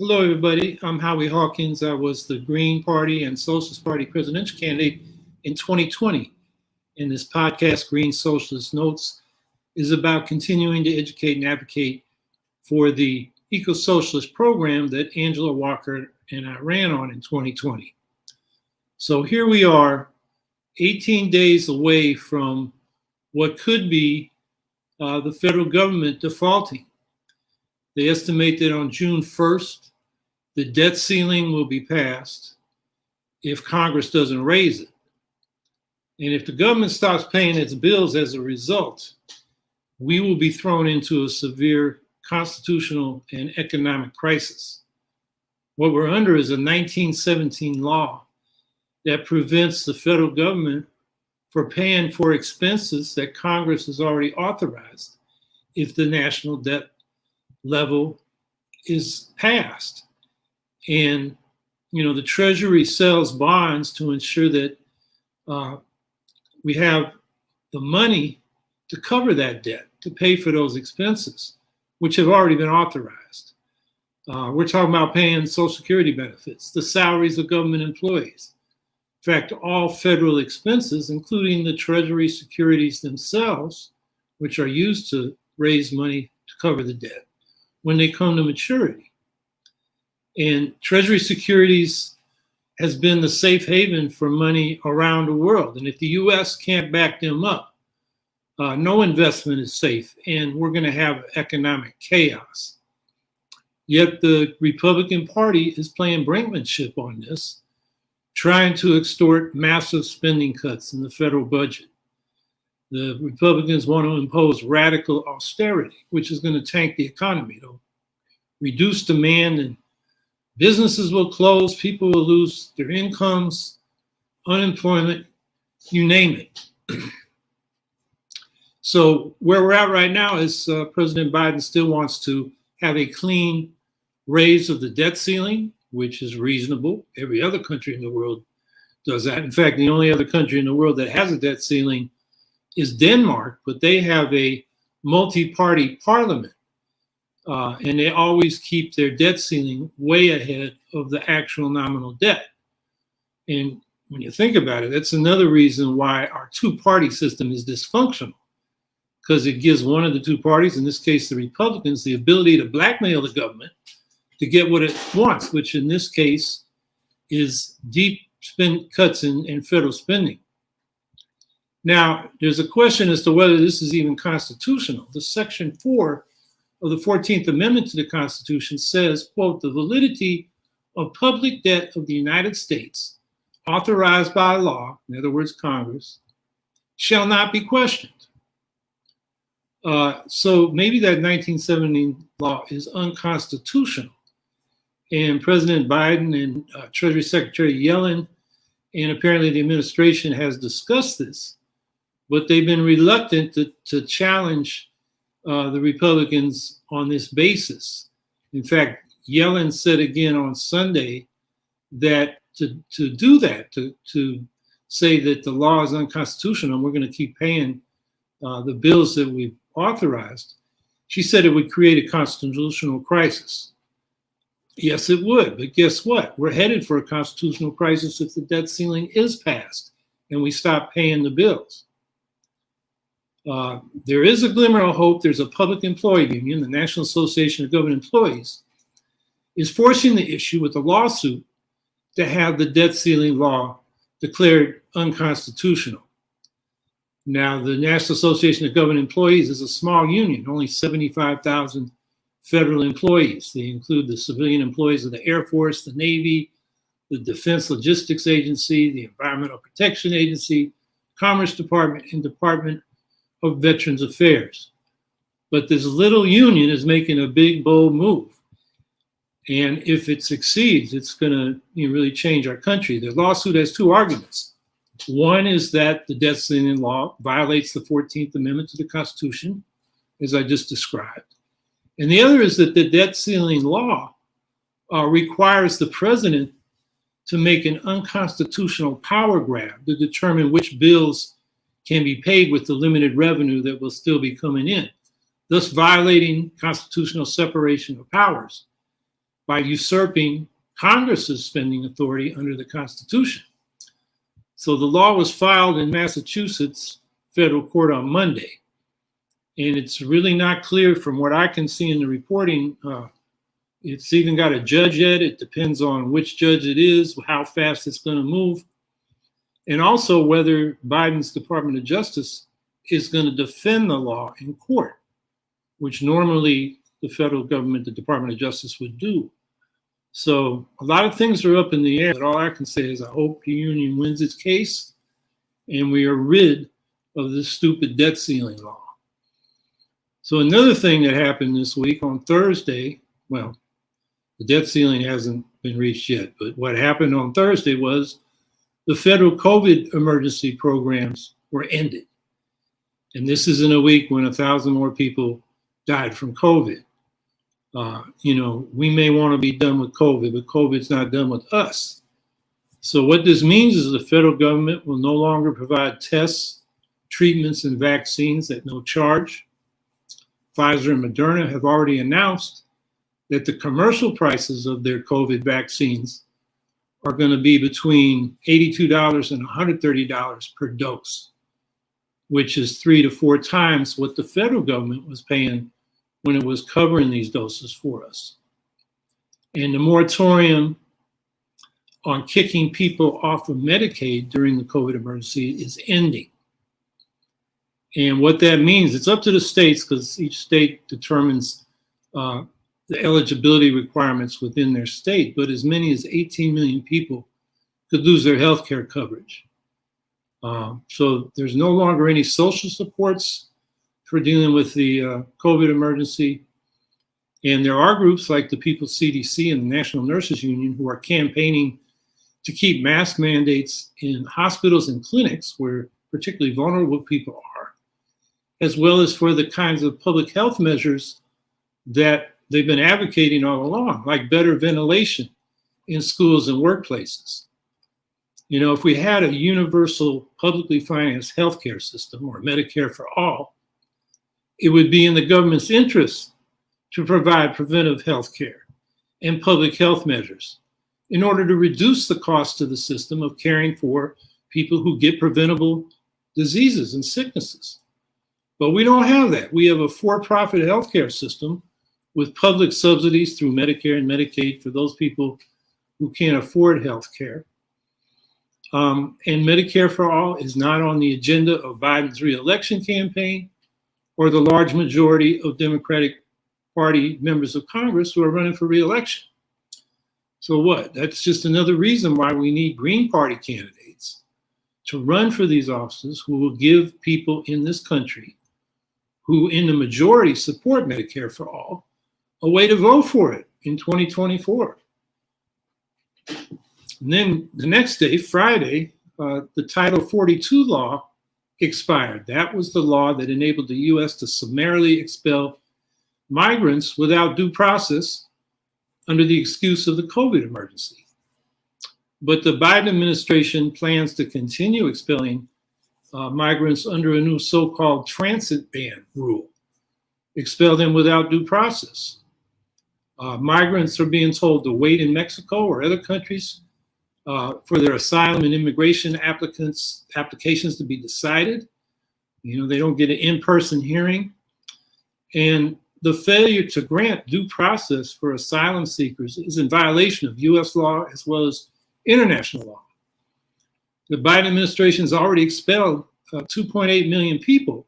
Hello, everybody. I'm Howie Hawkins. I was the Green Party and Socialist Party presidential candidate in 2020. And this podcast, Green Socialist Notes, is about continuing to educate and advocate for the eco-socialist program that Angela Walker and I ran on in 2020. So here we are, 18 days away from what could be the federal government defaulting. They estimate that on June 1st, the debt ceiling will be passed if Congress doesn't raise it. And if the government stops paying its bills as a result, we will be thrown into a severe constitutional and economic crisis. What we're under is a 1917 law that prevents the federal government from paying for expenses that Congress has already authorized if the national debt level is passed. And, the Treasury sells bonds to ensure that we have the money to cover that debt, to pay for those expenses, which have already been authorized. We're talking about paying Social Security benefits, the salaries of government employees. In fact, all federal expenses, including the Treasury securities themselves, which are used to raise money to cover the debt when they come to maturity. And Treasury securities has been the safe haven for money around the world. And if the US can't back them up, no investment is safe, and we're going to have economic chaos. Yet the Republican Party is playing brinkmanship on this, trying to extort massive spending cuts in the federal budget. The Republicans want to impose radical austerity, which is going to tank the economy. It'll reduce demand and businesses will close, people will lose their incomes, unemployment, you name it. So where we're at right now is President Biden still wants to have a clean raise of the debt ceiling, which is reasonable. Every other country in the world does that. In fact, the only other country in the world that has a debt ceiling is Denmark, but they have a multi-party parliament. And they always keep their debt ceiling way ahead of the actual nominal debt. And when you think about it, that's another reason why our two-party system is dysfunctional, because it gives one of the two parties, in this case the Republicans, the ability to blackmail the government to get what it wants, which in this case is deep cuts in federal spending. Now, there's a question as to whether this is even constitutional. The Section 4 of the 14th Amendment to the Constitution says, quote, "The validity of public debt of the United States, authorized by law," in other words, Congress, "shall not be questioned." So maybe that 1917 law is unconstitutional. And President Biden and Treasury Secretary Yellen, and apparently the administration has discussed this, but they've been reluctant to challenge the Republicans on this basis. In fact, Yellen said again on Sunday that to do that, to say that the law is unconstitutional and we're going to keep paying the bills that we've authorized, she said it would create a constitutional crisis. Yes, it would, but guess what? We're headed for a constitutional crisis if the debt ceiling is passed and we stop paying the bills. There is a glimmer of hope. There's a public employee union, the National Association of Government Employees, is forcing the issue with a lawsuit to have the debt ceiling law declared unconstitutional. Now, the National Association of Government Employees is a small union, only 75,000 federal employees. They include the civilian employees of the Air Force, the Navy, the Defense Logistics Agency, the Environmental Protection Agency, Commerce Department, and Department of Veterans Affairs. But this little union is making a big, bold move. And if it succeeds, it's going to really change our country. The lawsuit has two arguments. One is that the debt ceiling law violates the 14th Amendment to the Constitution, as I just described. And the other is that the debt ceiling law requires the president to make an unconstitutional power grab to determine which bills can be paid with the limited revenue that will still be coming in, thus violating constitutional separation of powers. by usurping Congress's spending authority under the Constitution. So the law was filed in Massachusetts federal court on Monday. And it's really not clear from what I can see in the reporting. It's even got a judge yet. It depends on which judge it is, how fast it's going to move, and also whether Biden's Department of Justice is going to defend the law in court, which normally the federal government, the Department of Justice, would do. So a lot of things are up in the air, but all I can say is I hope the union wins its case and we are rid of this stupid debt ceiling law. So another thing that happened this week on Thursday, well, the debt ceiling hasn't been reached yet, but what happened on Thursday was the federal COVID emergency programs were ended. And this is in a week when 1,000 more people died from COVID. We may want to be done with COVID, but COVID's not done with us. So what this means is the federal government will no longer provide tests, treatments, and vaccines at no charge. Pfizer and Moderna have already announced that the commercial prices of their COVID vaccines are going to be between $82 and $130 per dose, which is 3 to 4 times what the federal government was paying when it was covering these doses for us. And the moratorium on kicking people off of Medicaid during the COVID emergency is ending. And what that means, it's up to the states because each state determines the eligibility requirements within their state, but as many as 18 million people could lose their health care coverage. So there's no longer any social supports for dealing with the COVID emergency. And there are groups like the People's CDC and the National Nurses Union who are campaigning to keep mask mandates in hospitals and clinics where particularly vulnerable people are, as well as for the kinds of public health measures that they've been advocating all along, like better ventilation in schools and workplaces. If we had a universal publicly financed healthcare system or Medicare for all, it would be in the government's interest to provide preventive health care and public health measures in order to reduce the cost to the system of caring for people who get preventable diseases and sicknesses. But we don't have that. We have a for-profit healthcare system with public subsidies through Medicare and Medicaid for those people who can't afford health care. And Medicare for All is not on the agenda of Biden's re-election campaign or the large majority of Democratic Party members of Congress who are running for re-election. So what? That's just another reason why we need Green Party candidates to run for these offices who will give people in this country who in the majority support Medicare for All a way to vote for it in 2024. And then the next day, Friday, the Title 42 law expired. That was the law that enabled the U.S. to summarily expel migrants without due process under the excuse of the COVID emergency. But the Biden administration plans to continue expelling migrants under a new so-called transit ban rule, expel them without due process. Migrants are being told to wait in Mexico or other countries for their asylum and immigration applications to be decided. They don't get an in-person hearing. And the failure to grant due process for asylum seekers is in violation of U.S. law as well as international law. The Biden administration has already expelled 2.8 million people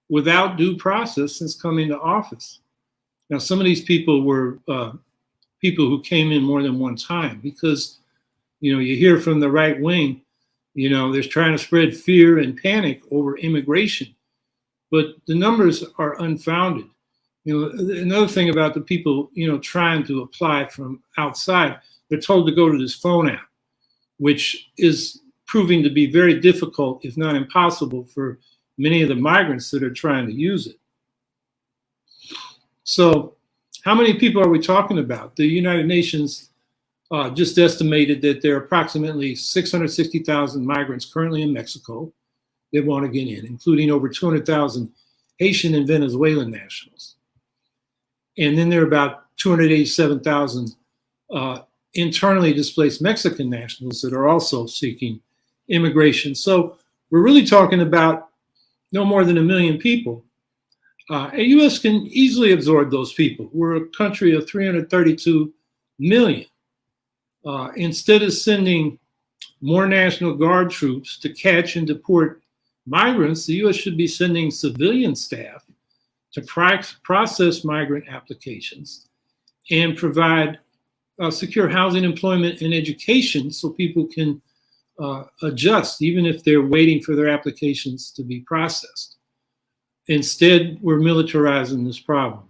without due process since coming to office. Now, some of these people were people who came in more than one time because, you hear from the right wing, they're trying to spread fear and panic over immigration, but the numbers are unfounded. Another thing about the people, trying to apply from outside, they're told to go to this phone app, which is proving to be very difficult, if not impossible, for many of the migrants that are trying to use it. So how many people are we talking about? The United Nations just estimated that there are approximately 660,000 migrants currently in Mexico that want to get in, including over 200,000 Haitian and Venezuelan nationals. And then there are about 287,000 internally displaced Mexican nationals that are also seeking immigration. So we're really talking about no more than 1 million people. The U.S. can easily absorb those people. We're a country of 332 million. Instead of sending more National Guard troops to catch and deport migrants, the U.S. should be sending civilian staff to process migrant applications and provide secure housing, employment, and education so people can adjust, even if they're waiting for their applications to be processed. Instead, we're militarizing this problem.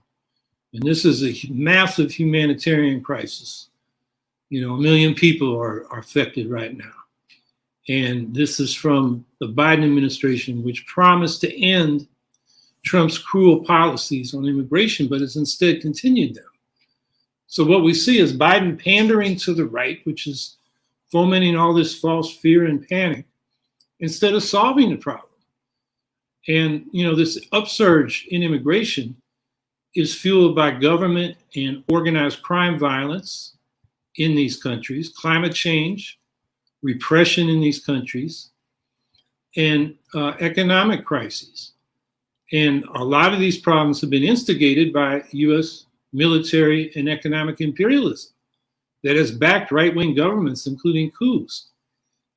And this is a massive humanitarian crisis. 1 million people are affected right now. And this is from the Biden administration, which promised to end Trump's cruel policies on immigration, but has instead continued them. So what we see is Biden pandering to the right, which is fomenting all this false fear and panic, instead of solving the problem. And, this upsurge in immigration is fueled by government and organized crime violence in these countries, climate change, repression in these countries, and economic crises. And a lot of these problems have been instigated by U.S. military and economic imperialism that has backed right-wing governments, including coups,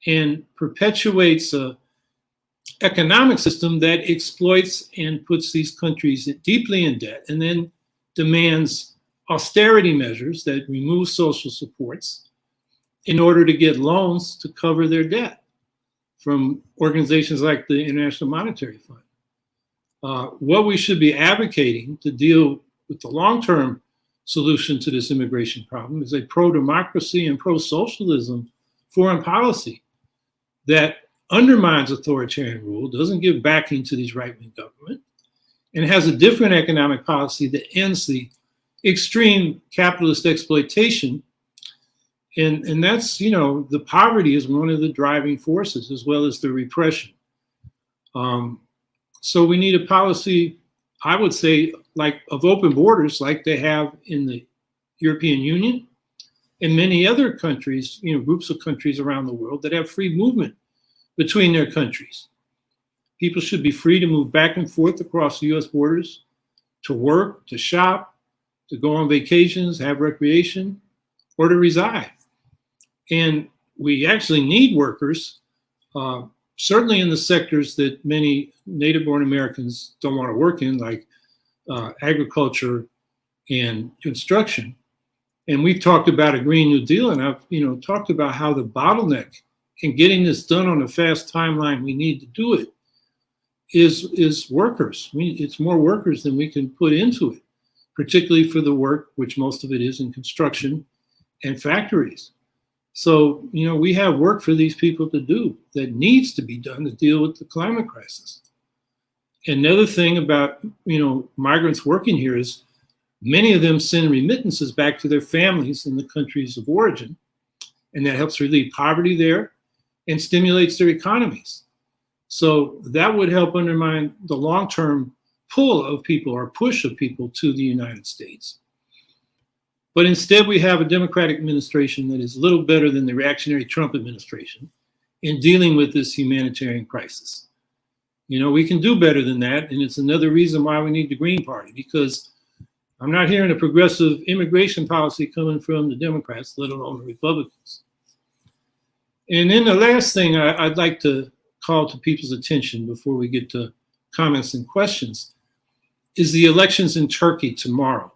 and perpetuates a economic system that exploits and puts these countries deeply in debt, and then demands austerity measures that remove social supports in order to get loans to cover their debt from organizations like the International Monetary Fund. What we should be advocating to deal with the long-term solution to this immigration problem is a pro-democracy and pro-socialism foreign policy that undermines authoritarian rule, doesn't give backing to these right-wing government, and has a different economic policy that ends the extreme capitalist exploitation. And that's, the poverty is one of the driving forces, as well as the repression. So we need a policy, I would say, like of open borders, like they have in the European Union and many other countries, groups of countries around the world that have free movement between their countries. People should be free to move back and forth across the U.S. borders to work, to shop, to go on vacations, have recreation, or to reside. And we actually need workers, certainly in the sectors that many native-born Americans don't want to work in, like agriculture and construction. And we've talked about a Green New Deal, and I've talked about how the bottleneck in getting this done on a fast timeline we need to do it is workers. It's more workers than we can put into it, particularly for the work, which most of it is in construction and factories. So, we have work for these people to do that needs to be done to deal with the climate crisis. Another thing about, migrants working here is many of them send remittances back to their families in the countries of origin, and that helps relieve poverty there and stimulates their economies. So that would help undermine the long-term pull of people or push of people to the United States. But instead, we have a Democratic administration that is little better than the reactionary Trump administration in dealing with this humanitarian crisis. We can do better than that, and it's another reason why we need the Green Party, because I'm not hearing a progressive immigration policy coming from the Democrats, let alone the Republicans. And then the last thing I'd like to call to people's attention before we get to comments and questions is the elections in Turkey tomorrow.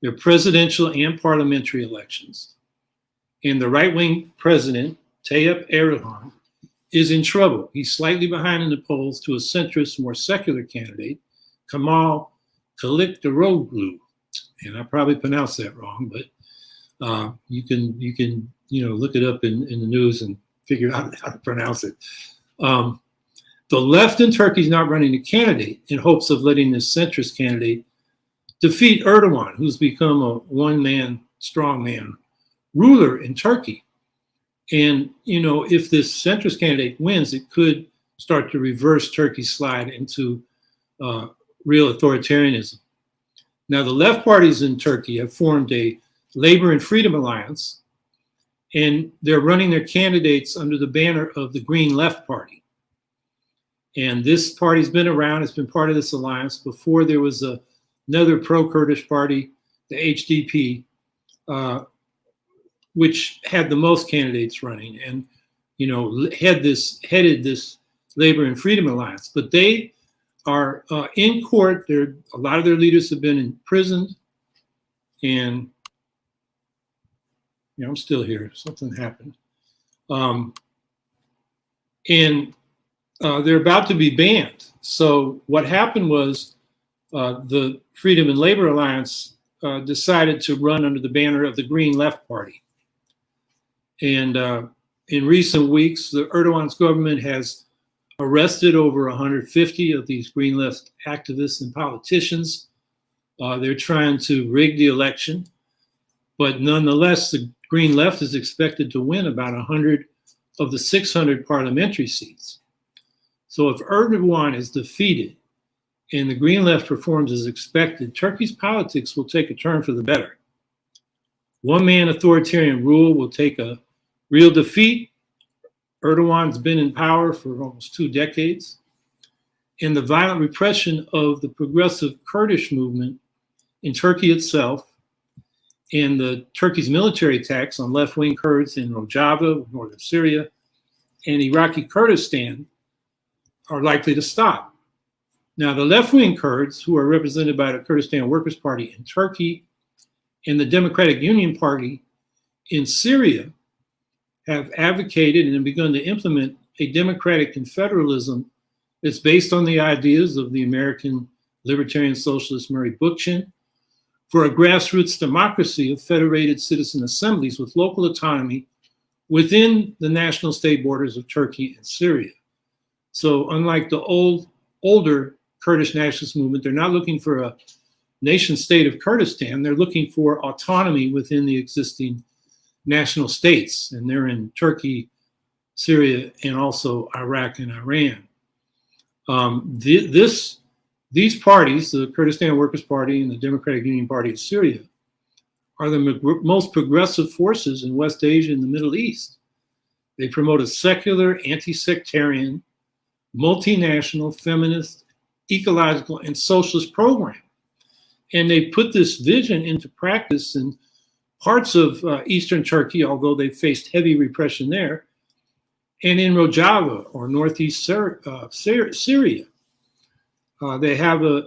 They're presidential and parliamentary elections. And the right-wing president, Tayyip Erdogan, is in trouble. He's slightly behind in the polls to a centrist, more secular candidate, Kemal Kılıçdaroğlu. And I probably pronounced that wrong, but you can look it up in the news and figure out how to pronounce it. The left in Turkey is not running a candidate in hopes of letting this centrist candidate defeat Erdogan, who's become a one-man, strongman ruler in Turkey. And, if this centrist candidate wins, it could start to reverse Turkey's slide into real authoritarianism. Now, the left parties in Turkey have formed a Labor and Freedom Alliance, and they're running their candidates under the banner of the Green Left Party. And this party's been around, it's been part of this alliance. Before there was another pro-Kurdish party, the HDP, which had the most candidates running and, headed this Labor and Freedom Alliance. But they are in court. A lot of their leaders have been imprisoned, and I'm still here. Something happened. And they're about to be banned. So what happened was the Freedom and Labor Alliance decided to run under the banner of the Green Left Party. And in recent weeks, the Erdogan's government has arrested over 150 of these Green Left activists and politicians. They're trying to rig the election. But nonetheless, the Green Left is expected to win about 100 of the 600 parliamentary seats. So if Erdogan is defeated and the Green Left performs as expected, Turkey's politics will take a turn for the better. One-man authoritarian rule will take a real defeat. Erdogan's been in power for almost 2 decades. And the violent repression of the progressive Kurdish movement in Turkey itself and the Turkey's military attacks on left-wing Kurds in Rojava, northern Syria, and Iraqi Kurdistan are likely to stop. Now, the left-wing Kurds, who are represented by the Kurdistan Workers' Party in Turkey and the Democratic Union Party in Syria, have advocated and begun to implement a democratic confederalism that's based on the ideas of the American libertarian socialist Murray Bookchin for a grassroots democracy of federated citizen assemblies with local autonomy within the national state borders of Turkey and Syria. So unlike the older Kurdish nationalist movement, they're not looking for a nation state of Kurdistan. They're looking for autonomy within the existing national states. And they're in Turkey, Syria, and also Iraq and Iran. These parties, the Kurdistan Workers' Party and the Democratic Union Party of Syria, are the most progressive forces in West Asia and the Middle East. They promote a secular, anti-sectarian, multinational, feminist, ecological, and socialist program. And they put this vision into practice in parts of eastern Turkey, although they faced heavy repression there, and in Rojava, or northeast Syria. They have a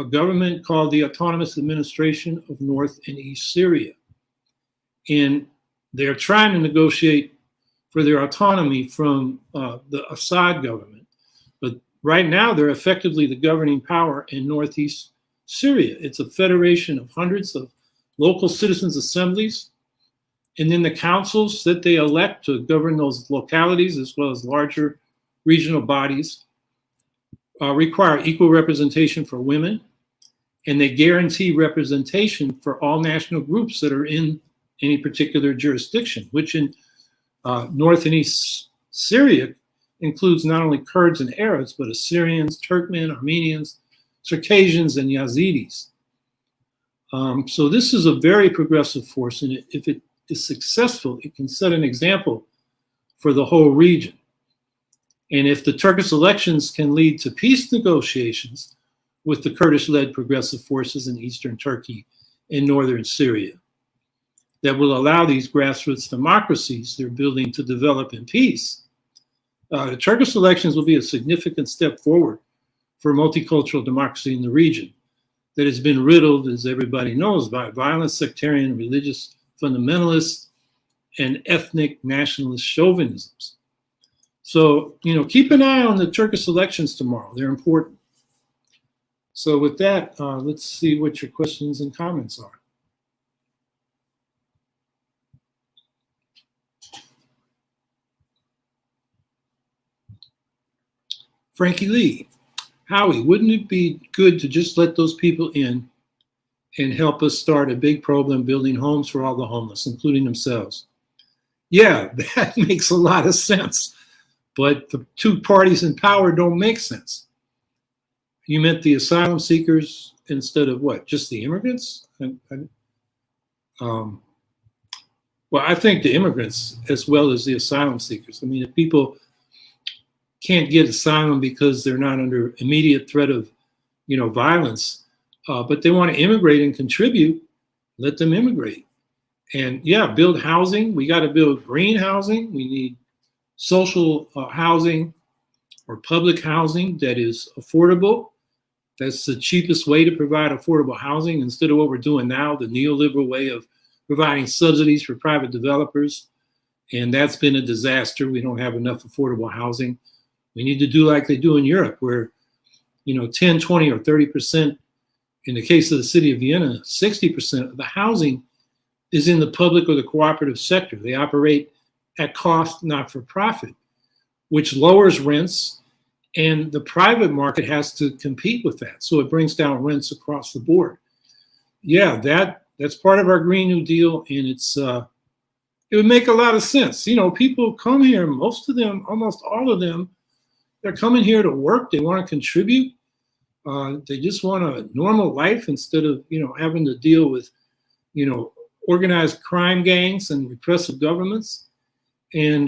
government called the Autonomous Administration of North and East Syria. And they're trying to negotiate for their autonomy from the Assad government. But right now, they're effectively the governing power in northeast Syria. It's a federation of hundreds of local citizens' assemblies, and then the councils that they elect to govern those localities, as well as larger regional bodies, require equal representation for women, and they guarantee representation for all national groups that are in any particular jurisdiction, which in North and East Syria includes not only Kurds and Arabs, but Assyrians, Turkmen, Armenians, Circassians, and Yazidis. So this is a very progressive force, and if it is successful, it can set an example for the whole region. And if the Turkish elections can lead to peace negotiations with the Kurdish-led progressive forces in eastern Turkey and northern Syria, that will allow these grassroots democracies they're building to develop in peace, the Turkish elections will be a significant step forward for multicultural democracy in the region that has been riddled, as everybody knows, by violent sectarian religious fundamentalists and ethnic nationalist chauvinisms. So, keep an eye on the Turkish elections tomorrow. They're important. So with that, let's see what your questions and comments are. Frankie Lee, Howie, wouldn't it be good to just let those people in and help us start a big program building homes for all the homeless, including themselves? Yeah, that makes a lot of sense. But the two parties in power don't make sense. You meant the asylum seekers instead of what? Just the immigrants? Um, well, I think the immigrants as well as the asylum seekers. I mean, if people can't get asylum because they're not under immediate threat of, violence, but they want to immigrate and contribute, let them immigrate. And yeah, build housing. We got to build green housing. We need social housing or public housing that is affordable. That's the cheapest way to provide affordable housing instead of what we're doing now, the neoliberal way of providing subsidies for private developers. And that's been a disaster. We don't have enough affordable housing. We need to do like they do in Europe, where 10, 20, or 30%, in the case of the city of Vienna, 60% of the housing is in the public or the cooperative sector. They operate at cost, not for profit, which lowers rents, and the private market has to compete with that. So it brings down rents across the board. Yeah, that's part of our Green New Deal, and it would make a lot of sense. People come here, most of them, almost all of them, they're coming here to work. They want to contribute. They just want a normal life instead of, having to deal with, organized crime gangs and repressive governments. And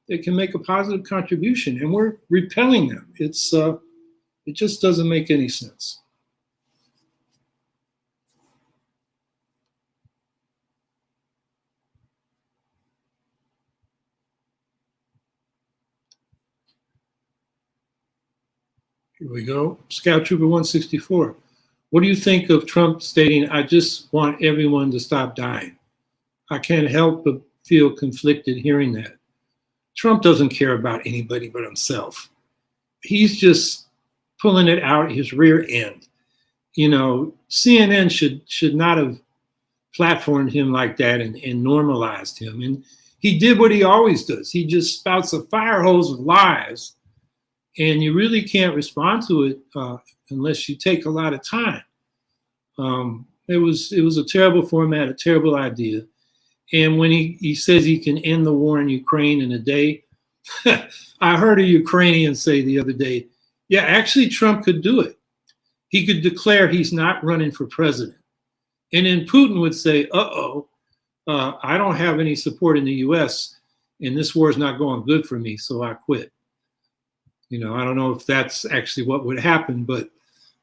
they can make a positive contribution, and we're repelling them. It just doesn't make any sense. Here we go. Scout Trooper 164. What do you think of Trump stating, "I just want everyone to stop dying"? I can't help but feel conflicted hearing that. Trump doesn't care about anybody but himself. He's just pulling it out his rear end. CNN should not have platformed him like that and normalized him. And he did what he always does. He just spouts a fire hose of lies, and you really can't respond to it unless you take a lot of time. It was a terrible format, a terrible idea. And when he says he can end the war in Ukraine in a day, I heard a Ukrainian say the other day, yeah, actually Trump could do it. He could declare he's not running for president. And then Putin would say, I don't have any support in the US, and this war is not going good for me, so I quit. I don't know if that's actually what would happen, but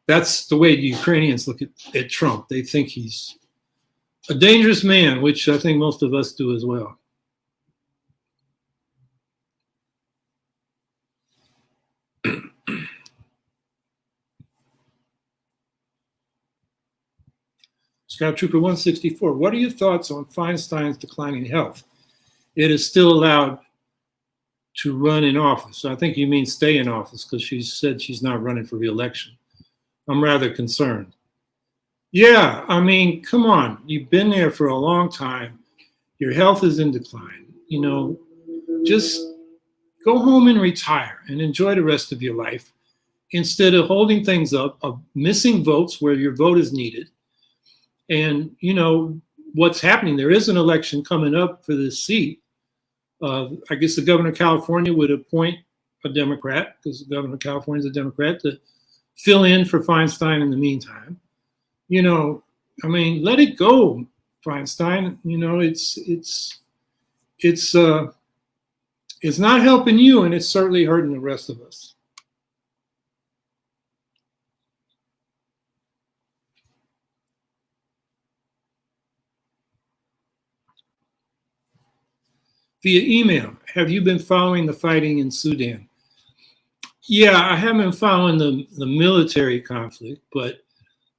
that's the way the Ukrainians look at Trump. They think he's a dangerous man, which I think most of us do as well. Scout Trooper 164, what are your thoughts on Feinstein's declining health? It is still allowed to run in office. So I think you mean stay in office, because she said she's not running for re-election. I'm rather concerned. Yeah, I mean, come on. You've been there for a long time. Your health is in decline. Just go home and retire and enjoy the rest of your life instead of holding things up, of missing votes where your vote is needed. And, what's happening, there is an election coming up for this seat. I guess the governor of California would appoint a Democrat, because the governor of California is a Democrat, to fill in for Feinstein in the meantime. Let it go, Feinstein. It's not helping you, and it's certainly hurting the rest of us. Via email, have you been following the fighting in Sudan? Yeah, I haven't been following the military conflict, but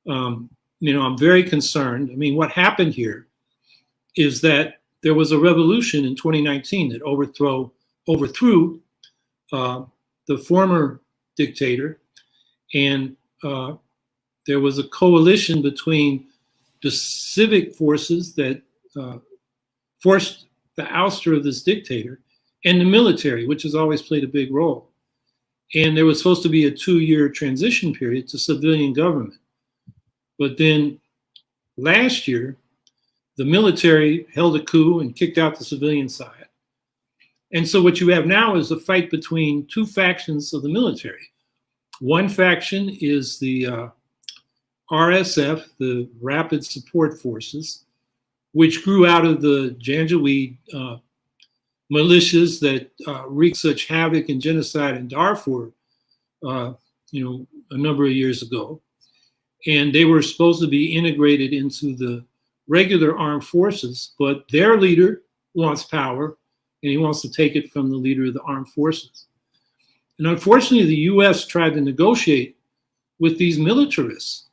I'm very concerned. I mean, what happened here is that there was a revolution in 2019 that overthrew the former dictator, and there was a coalition between the civic forces that forced the ouster of this dictator and the military, which has always played a big role. And there was supposed to be a 2-year transition period to civilian government. But then last year, the military held a coup and kicked out the civilian side. And so what you have now is a fight between two factions of the military. One faction is the RSF, the Rapid Support Forces, which grew out of the Janjaweed militias that wreaked such havoc and genocide in Darfur, a number of years ago. And they were supposed to be integrated into the regular armed forces, but their leader wants power, and he wants to take it from the leader of the armed forces. And unfortunately, the U.S. tried to negotiate with these militarists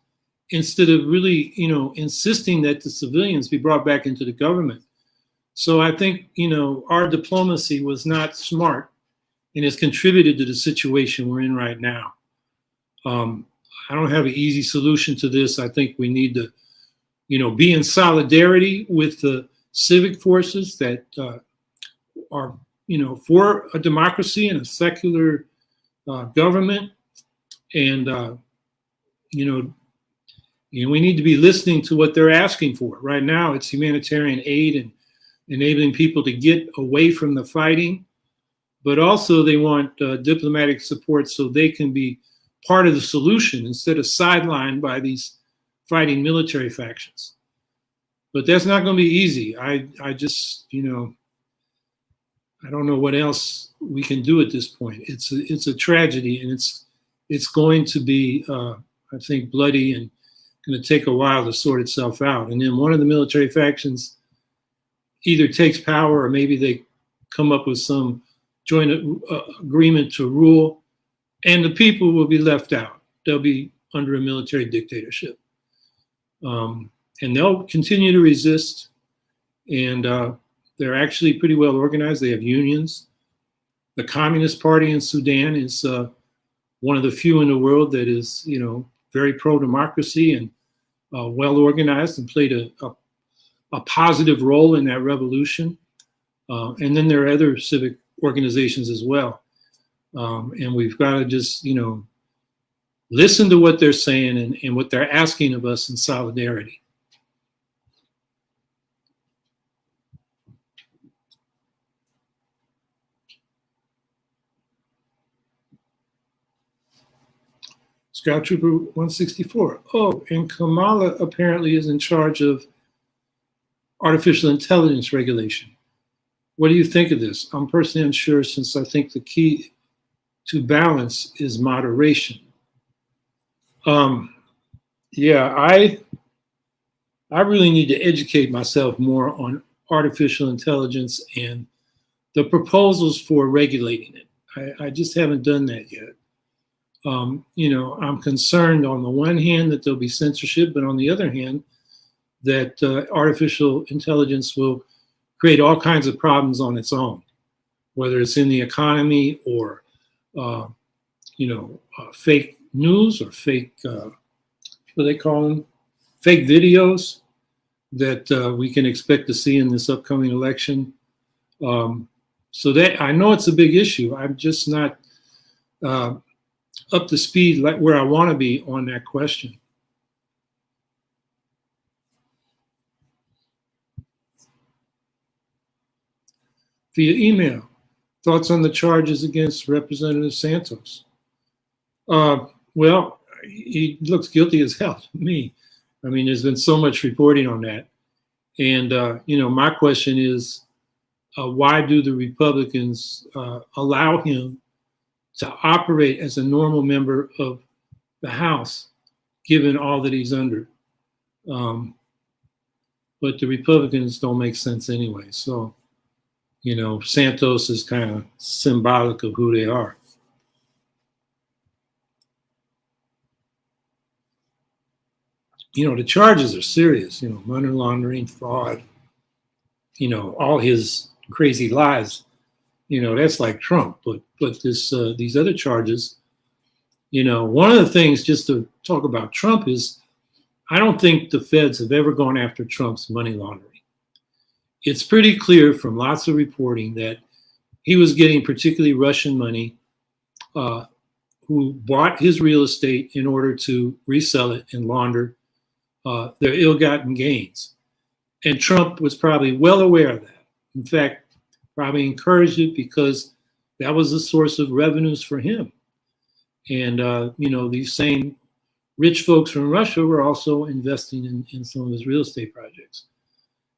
instead of really, insisting that the civilians be brought back into the government. So I think, our diplomacy was not smart and has contributed to the situation we're in right now. I don't have an easy solution to this. I think we need to, be in solidarity with the civic forces that are, for a democracy and a secular government. And, we need to be listening to what they're asking for. Right now, it's humanitarian aid and enabling people to get away from the fighting. But also they want diplomatic support so they can be part of the solution instead of sidelined by these fighting military factions. But that's not going to be easy. I just, I don't know what else we can do at this point. It's a tragedy, and it's going to be, I think, bloody and going to take a while to sort itself out. And then one of the military factions either takes power or maybe they come up with some joint agreement to rule, and the people will be left out. They'll be under a military dictatorship. And they'll continue to resist. And they're actually pretty well organized. They have unions. The Communist Party in Sudan is one of the few in the world that is, very pro-democracy and well organized and played a positive role in that revolution. And then there are other civic organizations as well. And we've got to just, listen to what they're saying and what they're asking of us in solidarity. Scout Trooper 164. Oh, and Kamala apparently is in charge of artificial intelligence regulation. What do you think of this? I'm personally unsure, since I think the key to balance is moderation. Yeah, I really need to educate myself more on artificial intelligence and the proposals for regulating it. I just haven't done that yet. I'm concerned on the one hand that there'll be censorship, but on the other hand, that artificial intelligence will create all kinds of problems on its own, whether it's in the economy or, fake news or fake, what do they call them? Fake videos that we can expect to see in this upcoming election. So that I know it's a big issue. I'm just not up to speed like where I want to be on that question. Via email, thoughts on the charges against Representative Santos? Well, he looks guilty as hell to me. I mean, there's been so much reporting on that. And, my question is, why do the Republicans allow him to operate as a normal member of the House, given all that he's under? But the Republicans don't make sense anyway. So, Santos is kind of symbolic of who they are. The charges are serious, money laundering, fraud, all his crazy lies, that's like Trump. But these other charges, one of the things, just to talk about Trump, is I don't think the feds have ever gone after Trump's money laundering. It's pretty clear from lots of reporting that he was getting particularly Russian money, who bought his real estate in order to resell it and launder their ill-gotten gains. And Trump was probably well aware of that. In fact, probably encouraged it because that was a source of revenues for him. And, these same rich folks from Russia were also investing in some of his real estate projects.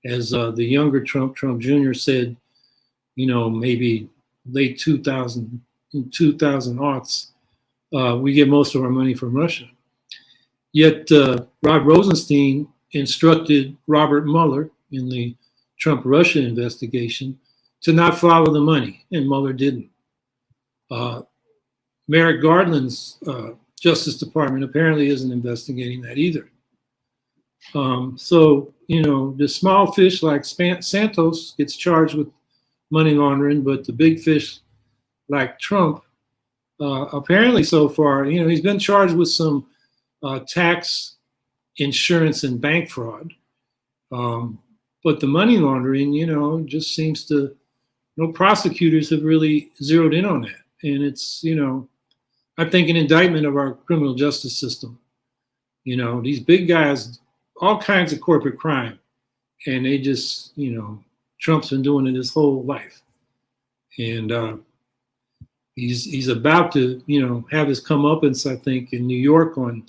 as the younger Trump Jr. said, maybe late 2000, in 2000 aughts, we get most of our money from Russia. Yet Rod Rosenstein instructed Robert Mueller in the Trump-Russia investigation to not follow the money, and Mueller didn't. Merrick Garland's Justice Department apparently isn't investigating that either. So, the small fish like Santos gets charged with money laundering, but the big fish like Trump, apparently so far, he's been charged with some tax, insurance, and bank fraud. But the money laundering, just seems to, no prosecutors have really zeroed in on that. And it's, I think an indictment of our criminal justice system. These big guys, all kinds of corporate crime, and they just, Trump's been doing it his whole life. And he's about to, have his comeuppance, I think, in New York on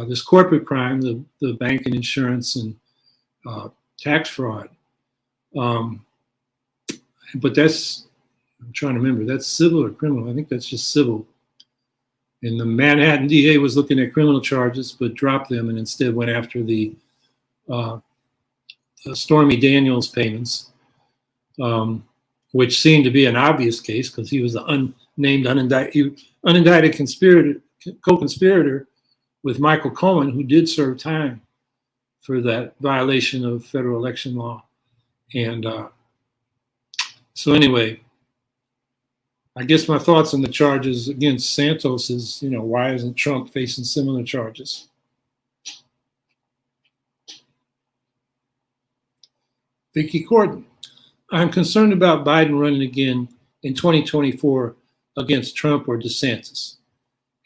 this corporate crime, the bank and insurance and tax fraud. But that's, I'm trying to remember, that's civil or criminal? I think that's just civil. And the Manhattan DA was looking at criminal charges, but dropped them and instead went after the Stormy Daniels payments, which seemed to be an obvious case because he was the unnamed, unindicted co-conspirator with Michael Cohen, who did serve time for that violation of federal election law. And so anyway, I guess my thoughts on the charges against Santos is, why isn't Trump facing similar charges? Vicky Corden. I'm concerned about Biden running again in 2024 against Trump or DeSantis.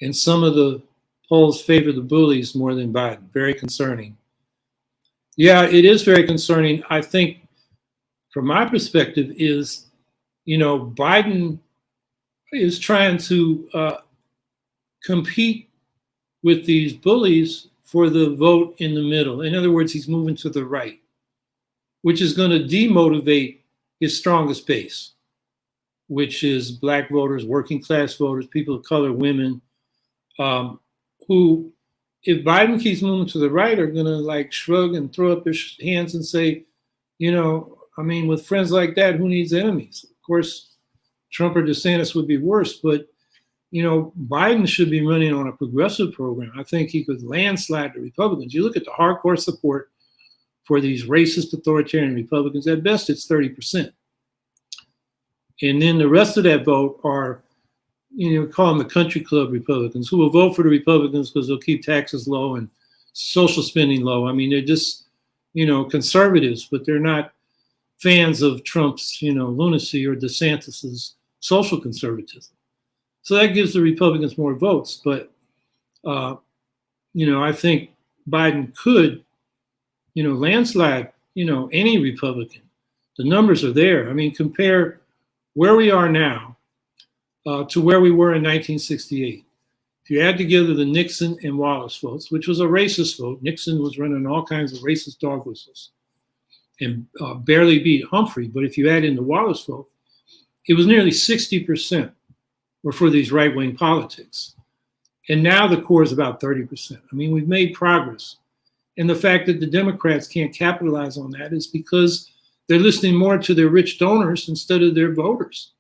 And some of the polls favor the bullies more than Biden. Very concerning. Yeah, it is very concerning. I think from my perspective is, Biden is trying to compete with these bullies for the vote in the middle. In other words, he's moving to the right, which is going to demotivate his strongest base, which is Black voters, working class voters, people of color, women, who, if Biden keeps moving to the right, are going to shrug and throw up their hands and say, with friends like that, who needs enemies? Of course, Trump or DeSantis would be worse, but Biden should be running on a progressive program. I think he could landslide the Republicans. You look at the hardcore support for these racist authoritarian Republicans, at best it's 30%. And then the rest of that vote are, call them the country club Republicans, who will vote for the Republicans because they'll keep taxes low and social spending low. They're just, conservatives, but they're not fans of Trump's, lunacy or DeSantis's social conservatism. So that gives the Republicans more votes. But, I think Biden could, landslide, any Republican. The numbers are there. Compare where we are now to where we were in 1968. If you add together the Nixon and Wallace votes, which was a racist vote, Nixon was running all kinds of racist dog whistles and barely beat Humphrey. But if you add in the Wallace vote, it was nearly 60% were for these right-wing politics. And now the core is about 30%. We've made progress. And the fact that the Democrats can't capitalize on that is because they're listening more to their rich donors instead of their voters.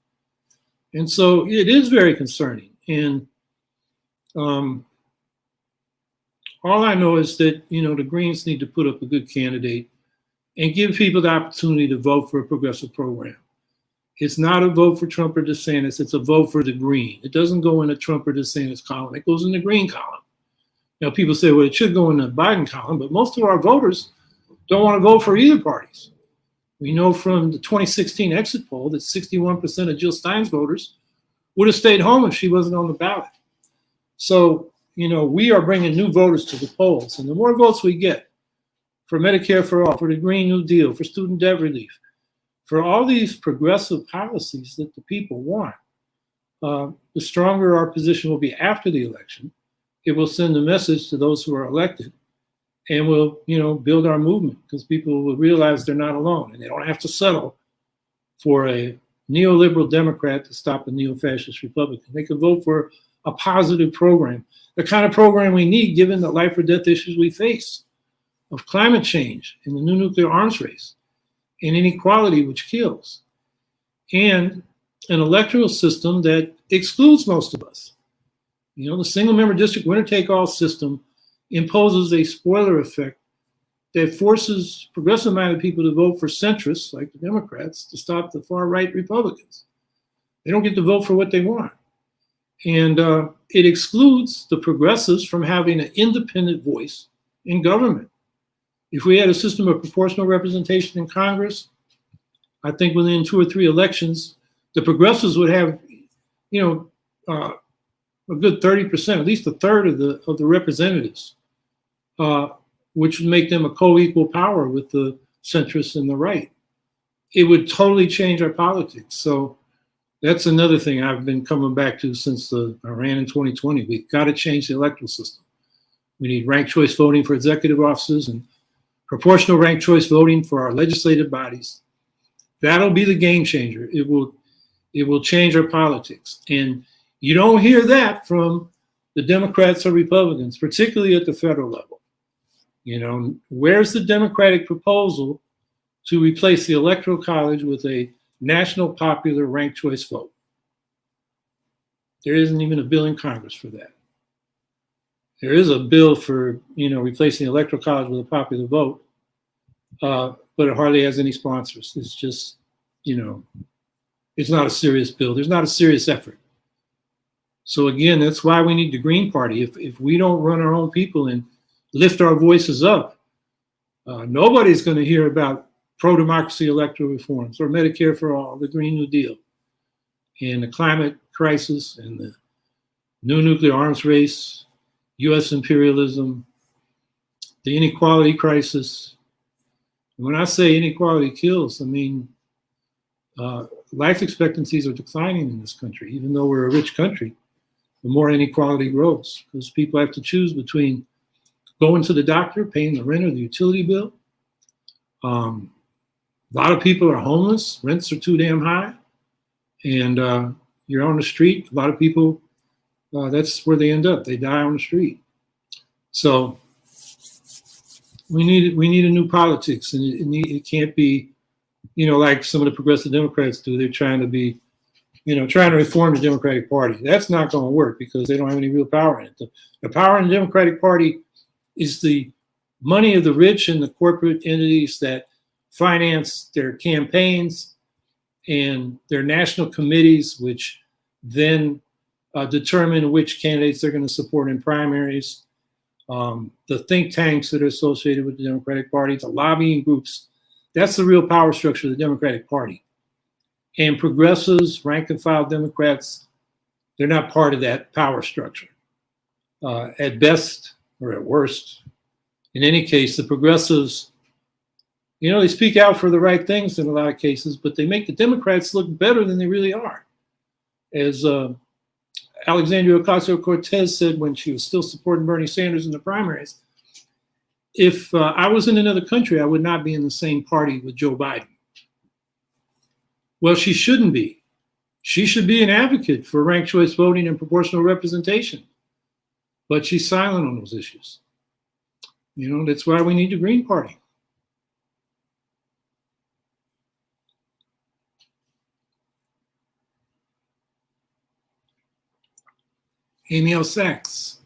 And so it is very concerning. And all I know is that, the Greens need to put up a good candidate and give people the opportunity to vote for a progressive program. It's not a vote for Trump or DeSantis. It's a vote for the Green. It doesn't go in a Trump or DeSantis column. It goes in the Green column. Now, people say, well, it should go in the Biden column, but most of our voters don't want to vote for either parties. We know from the 2016 exit poll that 61% of Jill Stein's voters would have stayed home if she wasn't on the ballot. So, we are bringing new voters to the polls. And the more votes we get for Medicare for all, for the Green New Deal, for student debt relief, for all these progressive policies that the people want, the stronger our position will be after the election. It will send a message to those who are elected. and we'll, build our movement, because people will realize they're not alone and they don't have to settle for a neoliberal Democrat to stop a neo-fascist Republican. They can vote for a positive program, the kind of program we need given the life or death issues we face of climate change and the new nuclear arms race and inequality, which kills, and an electoral system that excludes most of us. The single member district winner-take-all system imposes a spoiler effect that forces progressive-minded people to vote for centrists, like the Democrats, to stop the far-right Republicans. They don't get to vote for what they want. And it excludes the progressives from having an independent voice in government. If we had a system of proportional representation in Congress, I think within 2 or 3 elections, the progressives would have, a good 30%, at least a third of the representatives, which would make them a co-equal power with the centrists and the right. It would totally change our politics. So that's another thing I've been coming back to since I ran in 2020. We've got to change the electoral system. We need ranked choice voting for executive offices and proportional ranked choice voting for our legislative bodies. That'll be the game changer. It will change our politics. And you don't hear that from the Democrats or Republicans, particularly at the federal level. Where's the Democratic proposal to replace the Electoral College with a national popular ranked choice vote? There isn't even a bill in Congress for that. There is a bill for, replacing the Electoral College with a popular vote, but it hardly has any sponsors. It's just, it's not a serious bill. There's not a serious effort. So again, that's why we need the Green Party. If we don't run our own people and lift our voices up, nobody's going to hear about pro-democracy electoral reforms or Medicare for all, the Green New Deal, and the climate crisis and the new nuclear arms race, U.S. imperialism, the inequality crisis. And when I say inequality kills, I mean life expectancies are declining in this country, even though we're a rich country. The more inequality grows, because people have to choose between going to the doctor, paying the rent or the utility bill. A lot of people are homeless. Rents are too damn high. And you're on the street. A lot of people, that's where they end up. They die on the street. So we need a new politics. And it can't be, like some of the progressive Democrats do. They're trying to reform the Democratic Party. That's not going to work because they don't have any real power in it. The power in the Democratic Party is the money of the rich and the corporate entities that finance their campaigns and their national committees, which then determine which candidates they're going to support in primaries. The think tanks that are associated with the Democratic Party, the lobbying groups. That's the real power structure of the Democratic Party. And progressives, rank and file Democrats, they're not part of that power structure. At best, or at worst, in any case, the progressives, they speak out for the right things in a lot of cases, but they make the Democrats look better than they really are. As Alexandria Ocasio-Cortez said when she was still supporting Bernie Sanders in the primaries, if I was in another country, I would not be in the same party with Joe Biden. Well, she shouldn't be. She should be an advocate for ranked choice voting and proportional representation. But she's silent on those issues. That's why we need the Green Party. Amy L. Sachs.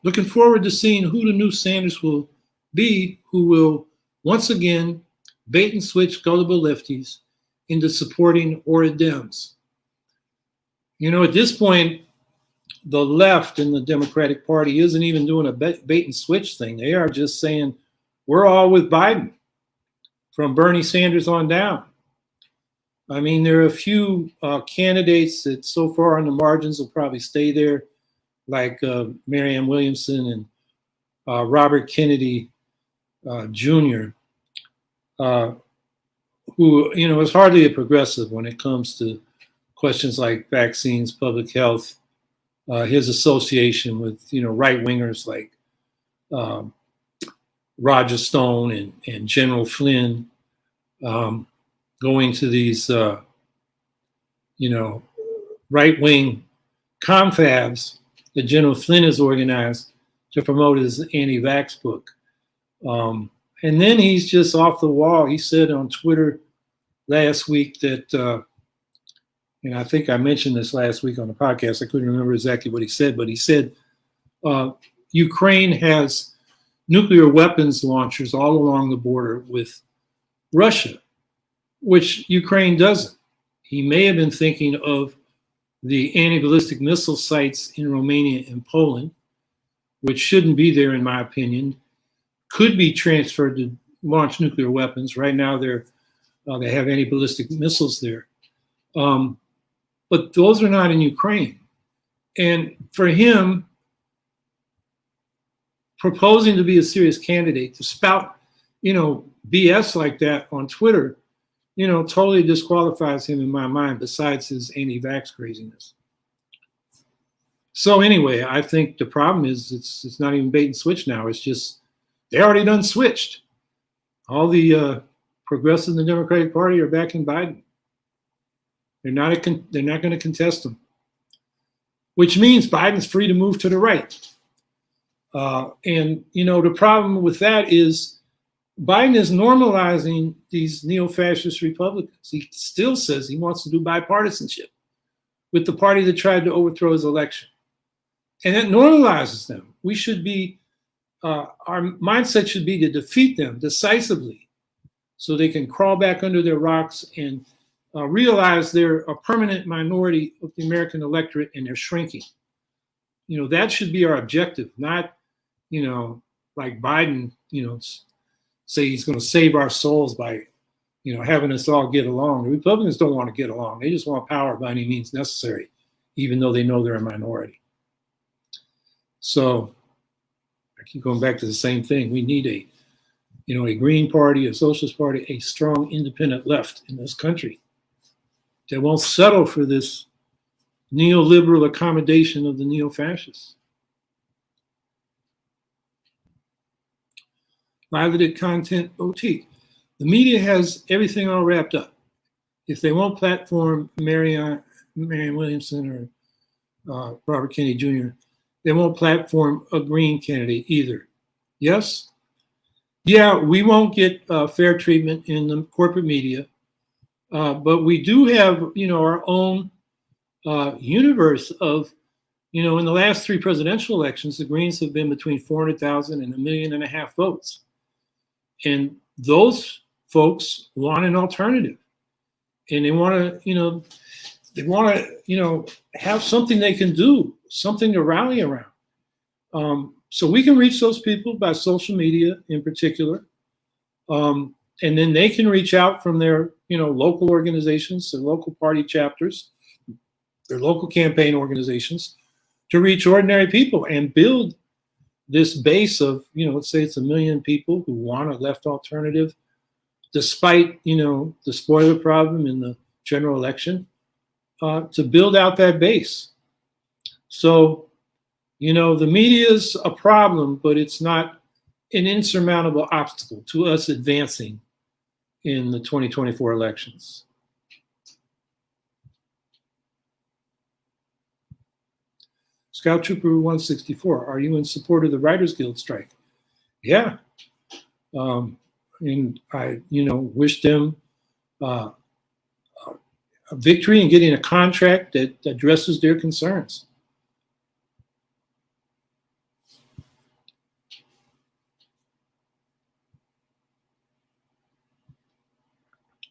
Looking forward to seeing who the new Sanders will be, who will once again bait and switch gullible lefties into supporting horrid Dems. At this point, the left in the Democratic Party isn't even doing a bait and switch thing. They are just saying, we're all with Biden, from Bernie Sanders on down. I mean, there are a few candidates that so far on the margins will probably stay there, like Marianne Williamson and Robert Kennedy Jr., who, is hardly a progressive when it comes to questions like vaccines, public health, his association with, right-wingers like Roger Stone and General Flynn going to these, right-wing confabs that General Flynn has organized to promote his anti-vax book. And then he's just off the wall. He said on Twitter last week that, and I think I mentioned this last week on the podcast. I couldn't remember exactly what he said, but he said Ukraine has nuclear weapons launchers all along the border with Russia, which Ukraine doesn't. He may have been thinking of the anti-ballistic missile sites in Romania and Poland, which shouldn't be there, in my opinion, could be transferred to launch nuclear weapons. Right now, they have anti-ballistic missiles there. But those are not in Ukraine. And for him, proposing to be a serious candidate, to spout, BS like that on Twitter, totally disqualifies him in my mind, besides his anti-vax craziness. So anyway, I think the problem is it's not even bait and switch now. It's just, they already done switched. All the progressives in the Democratic Party are backing Biden. They're not going to contest him, which means Biden's free to move to the right. And the problem with that is Biden is normalizing these neo-fascist Republicans. He still says he wants to do bipartisanship with the party that tried to overthrow his election. And it normalizes them. We should be, our mindset should be to defeat them decisively so they can crawl back under their rocks and realize they're a permanent minority of the American electorate and they're shrinking. That should be our objective, not, like Biden, say he's going to save our souls by, having us all get along. The Republicans don't want to get along. They just want power by any means necessary, even though they know they're a minority. So I keep going back to the same thing. We need a Green Party, a Socialist Party, a strong independent left in this country that won't settle for this neoliberal accommodation of the neo-fascists. Piloted content OT. The media has everything all wrapped up. If they won't platform Marianne Williamson or Robert Kennedy Jr., they won't platform a Green candidate either. Yes? Yeah, we won't get fair treatment in the corporate media, but we do have, our own universe of, in the last 3 presidential elections, the Greens have been between 400,000 and 1.5 million votes. And those folks want an alternative, and they want to, have something they can do, something to rally around. So we can reach those people by social media in particular. And then they can reach out from their, local organizations, their local party chapters, their local campaign organizations to reach ordinary people and build this base of, let's say it's 1 million people who want a left alternative, despite, the spoiler problem in the general election, to build out that base. So, the media's a problem, but it's not an insurmountable obstacle to us advancing in the 2024 elections. Scout Trooper 164, are you in support of the Writers Guild strike? Yeah. And I, wish them a victory in getting a contract that addresses their concerns.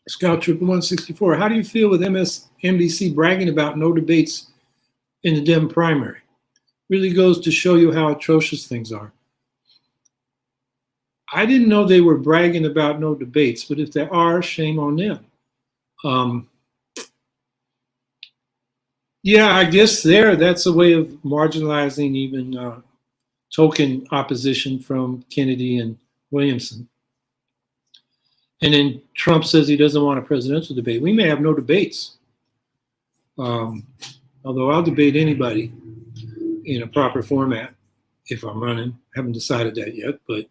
Scout Trooper 164, how do you feel with MSNBC bragging about no debates in the Dem primary? Really goes to show you how atrocious things are. I didn't know they were bragging about no debates, but if there are, shame on them. Yeah, I guess that's a way of marginalizing even token opposition from Kennedy and Williamson. And then Trump says he doesn't want a presidential debate. We may have no debates, although I'll debate anybody in a proper format if I'm running. Haven't decided that yet, but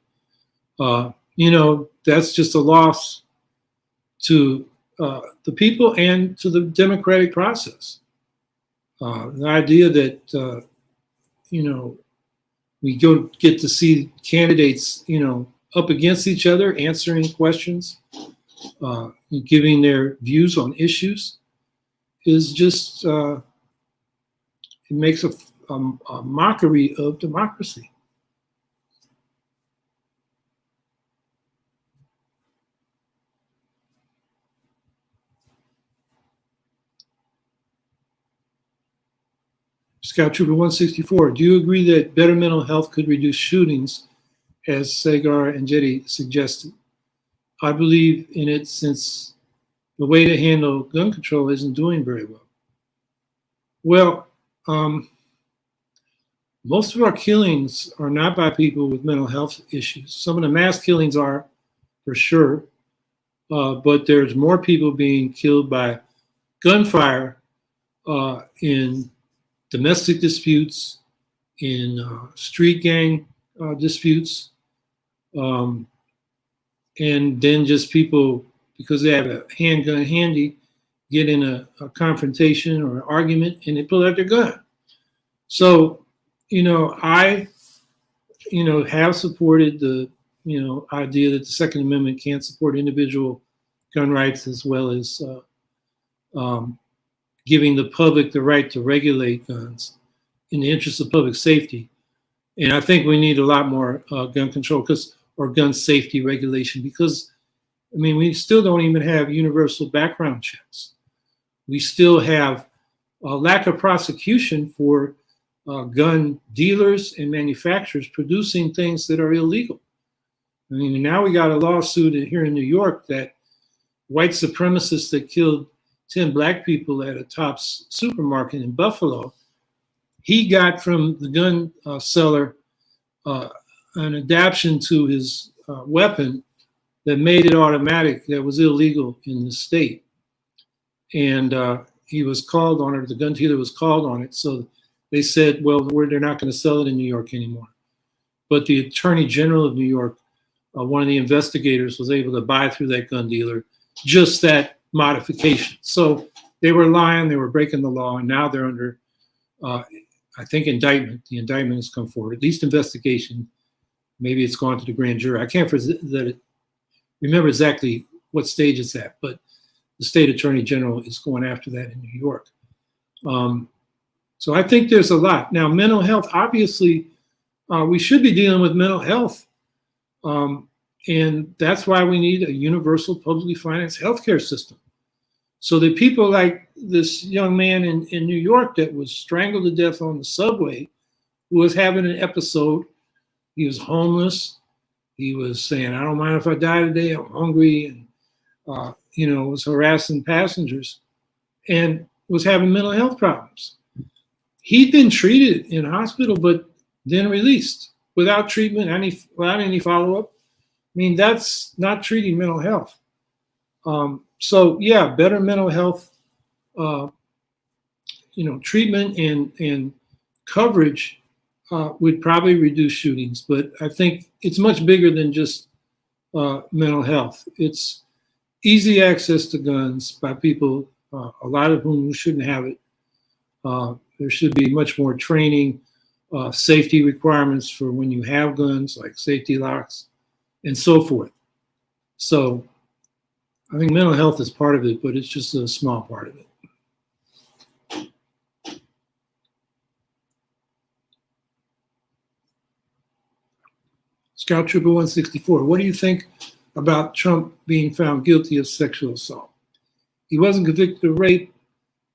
That's just a loss to the people and to the democratic process. The idea that we get to see candidates up against each other, answering questions, giving their views on issues, is just it makes a mockery of democracy. Scout Trooper 164, do you agree that better mental health could reduce shootings, as Sagar and Jetty suggested? I believe in it since the way to handle gun control isn't doing very well. Well, most of our killings are not by people with mental health issues. Some of the mass killings are, for sure, but there's more people being killed by gunfire in domestic disputes, in street gang disputes, and then just people, because they have a handgun handy, get in a confrontation or an argument and they pull out their gun. So, I, have supported the, idea that the Second Amendment can't support individual gun rights, as well as giving the public the right to regulate guns in the interest of public safety. And I think we need a lot more gun control or gun safety regulation, because, we still don't even have universal background checks. We still have a lack of prosecution for gun dealers and manufacturers producing things that are illegal. Now we got a lawsuit here in New York that white supremacists that killed 10 black people at a Tops supermarket in Buffalo, he got from the gun seller an adaptation to his weapon that made it automatic, that was illegal in the state. And he was called on it, the gun dealer was called on it. So they said, well, they're not going to sell it in New York anymore. But the Attorney General of New York, one of the investigators, was able to buy through that gun dealer just that modification. So they were lying, they were breaking the law, and now they're under, I think, indictment. The indictment has come forward, at least investigation. Maybe it's gone to the grand jury. I can't remember exactly what stage it's at, but the state attorney general is going after that in New York. So I think there's a lot. Now, mental health, obviously, we should be dealing with mental health. And that's why we need a universal publicly financed healthcare system. So that people like this young man in New York that was strangled to death on the subway, who was having an episode, he was homeless. He was saying, I don't mind if I die today, I'm hungry, and was harassing passengers and was having mental health problems. He'd been treated in hospital, but then released without treatment, without any follow-up. That's not treating mental health. So yeah, better mental health, treatment and coverage would probably reduce shootings. But I think it's much bigger than just mental health. It's easy access to guns by people, a lot of whom shouldn't have it. There should be much more training, safety requirements for when you have guns, like safety locks, and so forth. So I think mental health is part of it, but it's just a small part of it. Scout Trooper 164, what do you think about Trump being found guilty of sexual assault? He wasn't convicted of rape,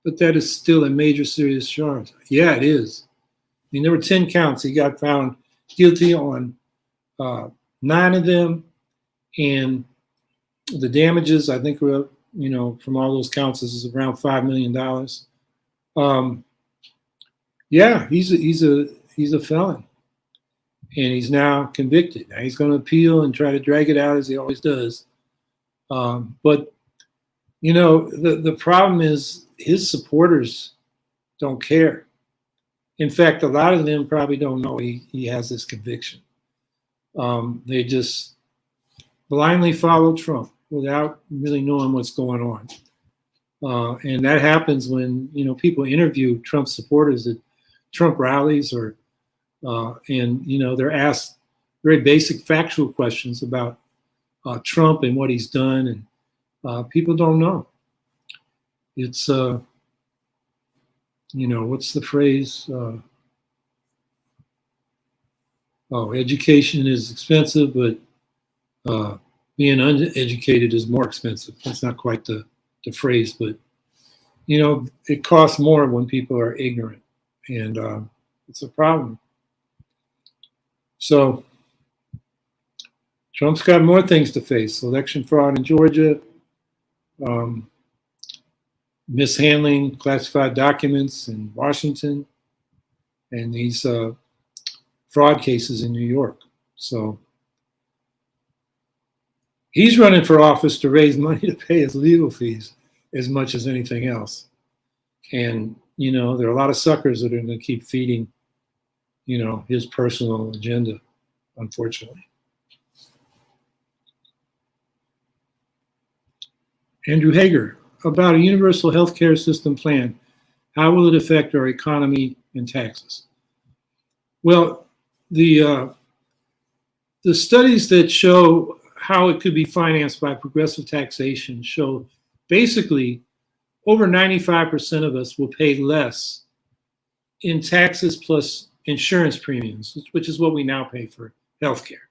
but that is still a major serious charge. Yeah, it is. There were 10 counts. He got found guilty on 9 of them, and the damages, I think, were, from all those counts, is around $5 million. Yeah, he's a felon, and he's now convicted. Now he's going to appeal and try to drag it out, as he always does. But the problem is his supporters don't care. In fact, a lot of them probably don't know he has this conviction. They just blindly follow Trump without really knowing what's going on. And that happens when, people interview Trump supporters at Trump rallies and they're asked very basic factual questions about Trump and what he's done, and people don't know. It's, what's the phrase? Education is expensive, but being uneducated is more expensive. That's not quite the phrase, but it costs more when people are ignorant, and it's a problem. So Trump's got more things to face: election fraud in Georgia, mishandling classified documents in Washington, and these fraud cases in New York. So he's running for office to raise money to pay his legal fees as much as anything else. And, there are a lot of suckers that are going to keep feeding, his personal agenda, unfortunately. Andrew Hager, about a universal healthcare system plan, how will it affect our economy and taxes? Well, the studies that show how it could be financed by progressive taxation show basically over 95% of us will pay less in taxes plus insurance premiums, which is what we now pay for healthcare.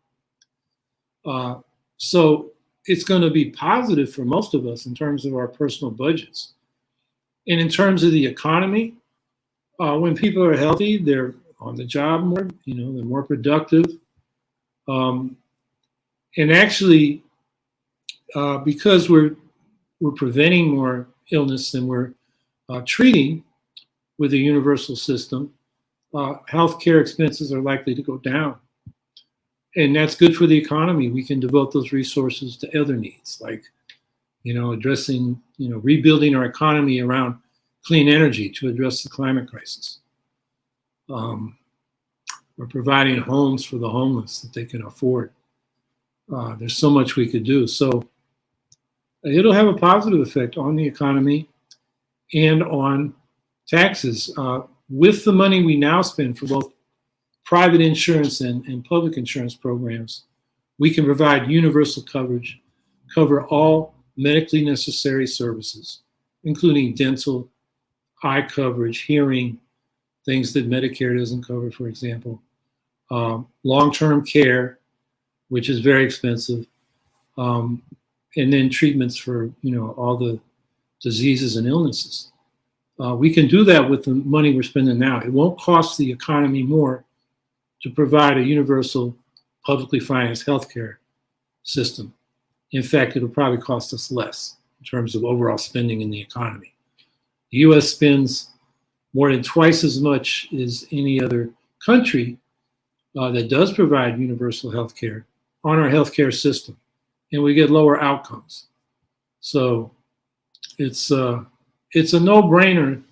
So it's going to be positive for most of us in terms of our personal budgets. And in terms of the economy, when people are healthy, they're on the job more, they're more productive. And actually, because we're preventing more illness than we're treating with a universal system, healthcare expenses are likely to go down. And that's good for the economy. We can devote those resources to other needs, like, addressing, rebuilding our economy around clean energy to address the climate crisis. We're providing homes for the homeless that they can afford. There's so much we could do. So it'll have a positive effect on the economy and on taxes. With the money we now spend for both private insurance and public insurance programs, we can provide universal coverage, cover all medically necessary services, including dental, eye coverage, hearing, things that Medicare doesn't cover, for example, long-term care, which is very expensive, and then treatments for all the diseases and illnesses. We can do that with the money we're spending now. It won't cost the economy more to provide a universal, publicly financed healthcare system. In fact, it'll probably cost us less in terms of overall spending in the economy. The U.S. spends more than twice as much as any other country that does provide universal healthcare on our healthcare system, and we get lower outcomes. So it's a no-brainer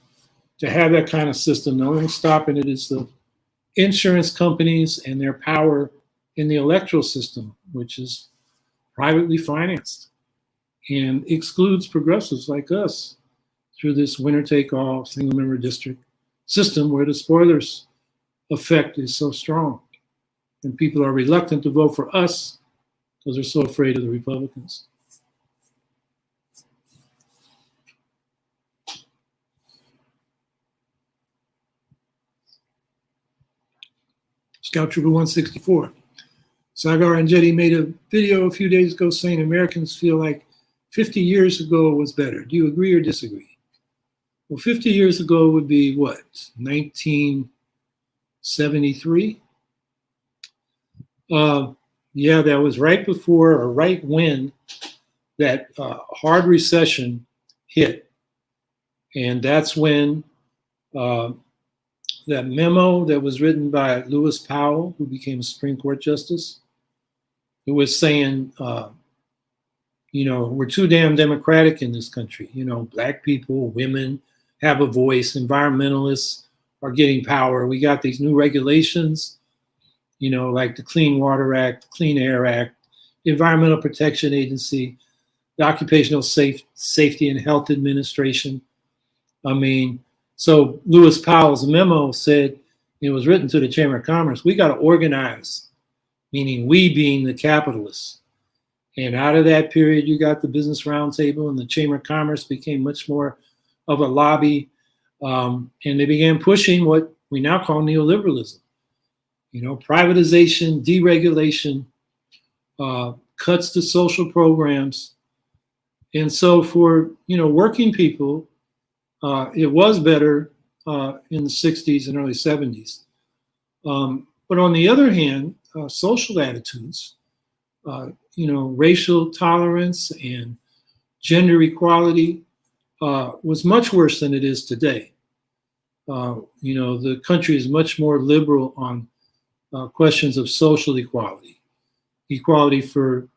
to have that kind of system. The only thing stopping it is the insurance companies and their power in the electoral system, which is privately financed and excludes progressives like us through this winner-take-all single-member district system where the spoilers effect is so strong. And people are reluctant to vote for us because they're so afraid of the Republicans. Scout Trooper 164. Sagar and Jetty made a video a few days ago saying Americans feel like 50 years ago was better. Do you agree or disagree? Well, 50 years ago would be what? 1973? Yeah, that was right before or right when that hard recession hit. And that's when that memo that was written by Lewis Powell, who became a Supreme Court justice, who was saying, we're too damn democratic in this country. Black people, women have a voice, environmentalists are getting power. We got these new regulations, like the Clean Water Act, the Clean Air Act, Environmental Protection Agency, the Occupational Safety and Health Administration. I mean, so Lewis Powell's memo said, it was written to the Chamber of Commerce, we got to organize, meaning we being the capitalists. And out of that period, you got the Business Roundtable, and the Chamber of Commerce became much more of a lobby. And they began pushing what we now call neoliberalism. You know, privatization, deregulation, cuts to social programs. And so for, you know, working people, it was better in the 60s and early 70s. But on the other hand, social attitudes, you know, racial tolerance and gender equality was much worse than it is today. You know, the country is much more liberal on questions of social equality, equality for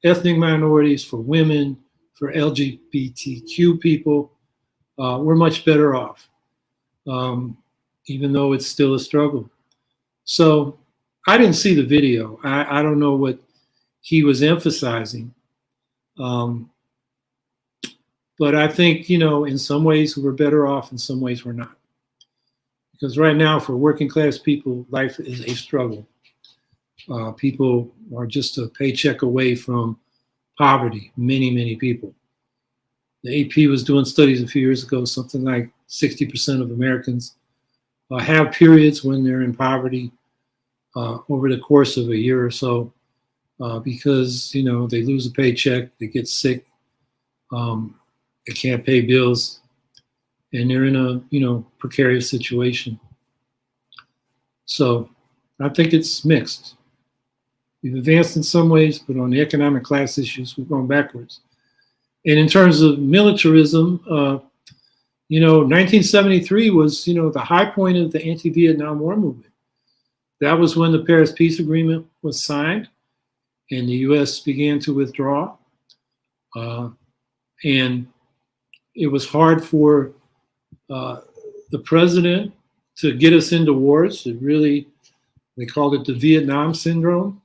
ethnic minorities, for women, for LGBTQ people. We're much better off, even though it's still a struggle. So I didn't see the video. I don't know what he was emphasizing. But I think, you know, in some ways we're better off, in some ways we're not. Because right now for working class people, life is a struggle. People are just a paycheck away from poverty, many, many people. The AP was doing studies a few years ago, something like 60% of Americans have periods when they're in poverty over the course of a year or so because, you know, they lose a paycheck, they get sick, they can't pay bills, and they're in a, you know, precarious situation. So I think it's mixed. We've advanced in some ways, but on the economic class issues, we've gone backwards. And in terms of militarism, you know, 1973 was, you know, the high point of the anti-Vietnam War movement. That was when the Paris Peace Agreement was signed and the U.S. began to withdraw. And it was hard for the president to get us into wars. It really, they called it the Vietnam syndrome.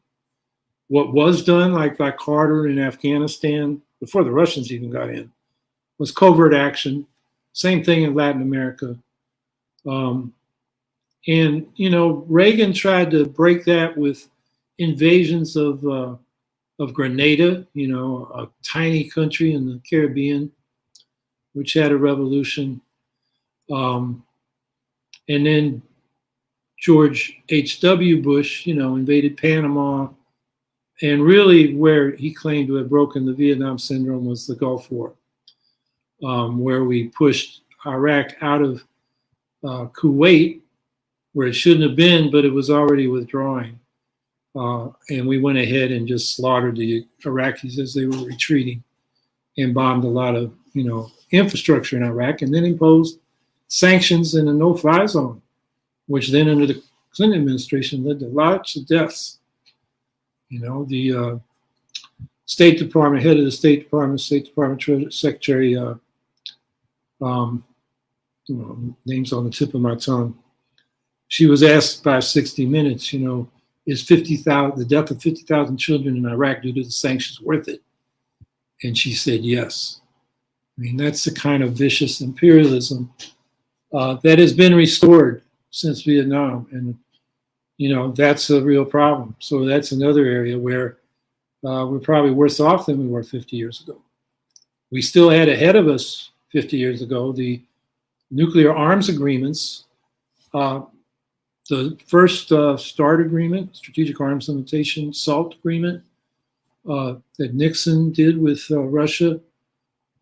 What was done, like by Carter in Afghanistan, before the Russians even got in, was covert action. Same thing in Latin America. And, you know, Reagan tried to break that with invasions of Grenada, you know, a tiny country in the Caribbean, which had a revolution. And then George H.W. Bush, you know, invaded Panama. And really where he claimed to have broken the Vietnam syndrome was the Gulf War, where we pushed Iraq out of Kuwait, where it shouldn't have been, but it was already withdrawing. And we went ahead and just slaughtered the Iraqis as they were retreating and bombed a lot of, you know, infrastructure in Iraq, and then imposed sanctions in a no-fly zone, which then under the Clinton administration led to lots of deaths. You know, the State Department, head of the State Department Secretary, you know, names on the tip of my tongue. She was asked by 60 Minutes, you know, is the death of 50,000 children in Iraq due to the sanctions worth it? And she said yes. I mean, that's the kind of vicious imperialism that has been restored since Vietnam. And, you know, that's a real problem. So that's another area where we're probably worse off than we were 50 years ago. We still had ahead of us 50 years ago the nuclear arms agreements. The first START agreement, Strategic Arms Limitation, SALT agreement that Nixon did with Russia.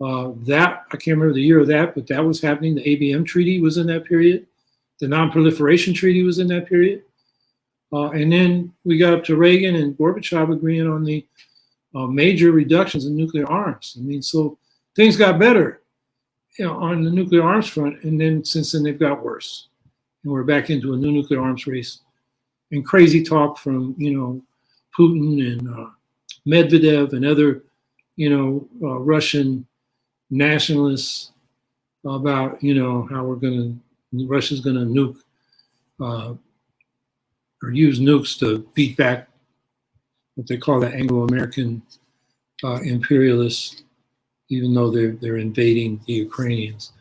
That, I can't remember the year of that, but that was happening. The ABM Treaty was in that period. The Non-Proliferation Treaty was in that period. And then we got up to Reagan and Gorbachev agreeing on the major reductions in nuclear arms. I mean, so things got better, you know, on the nuclear arms front, and then since then they've got worse. And we're back into a new nuclear arms race. And crazy talk from, you know, Putin and Medvedev and other, you know, Russian nationalists about, you know, how Russia's gonna nuke or use nukes to beat back what they call the Anglo-American imperialists, even though they're invading the Ukrainians.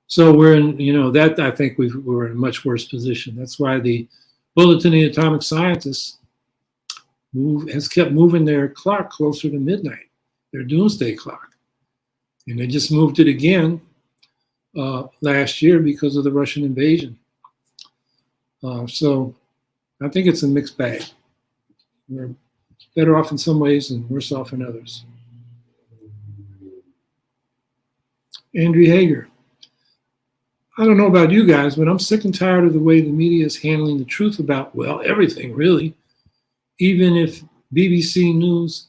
So we're in, that I think we're in a much worse position. That's why the Bulletin of the Atomic Scientists has kept moving their clock closer to midnight, their doomsday clock. And they just moved it again last year because of the Russian invasion. So I think it's a mixed bag. We're better off in some ways and worse off in others. Andrew Hager. I don't know about you guys, but I'm sick and tired of the way the media is handling the truth about, well, everything really. Even if BBC News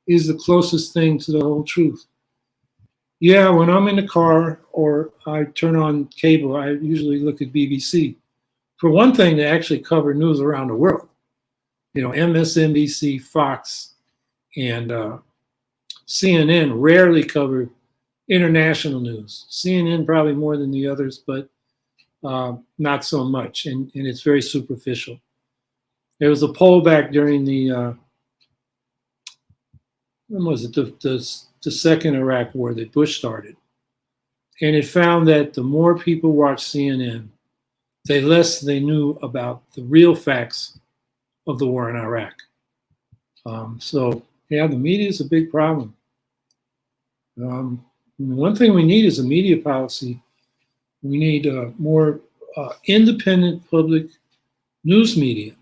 is the closest thing to the whole truth. Yeah, when I'm in the car or I turn on cable, I usually look at BBC. For one thing, they actually cover news around the world. MSNBC, Fox, and CNN rarely cover international news. CNN probably more than the others, but not so much, and it's very superficial. There was a poll back during the when was it, the second Iraq war that Bush started, and it found that the more people watched CNN, the less they knew about the real facts of the war in Iraq. So yeah, the media is a big problem. One thing we need is a media policy. We need more independent public news media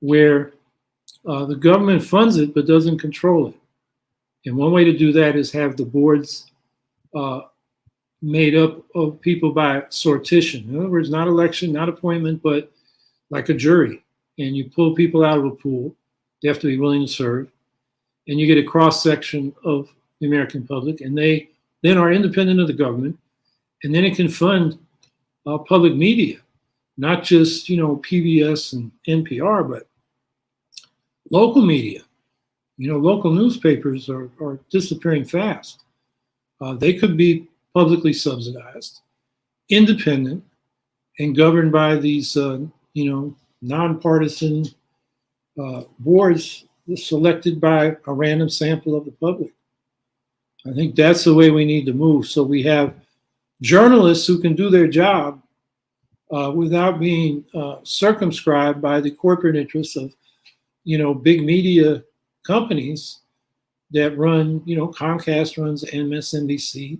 where the government funds it but doesn't control it. And one way to do that is have the boards made up of people by sortition. In other words, not election, not appointment, but like a jury. And you pull people out of a pool. They have to be willing to serve. And you get a cross-section of the American public, and they then are independent of the government, and then it can fund public media, not just PBS and NPR, but local media. Local newspapers are disappearing fast. They could be publicly subsidized, independent, and governed by these nonpartisan boards selected by a random sample of the public. I think that's the way we need to move. So we have journalists who can do their job without being circumscribed by the corporate interests of, big media companies that run, Comcast runs MSNBC,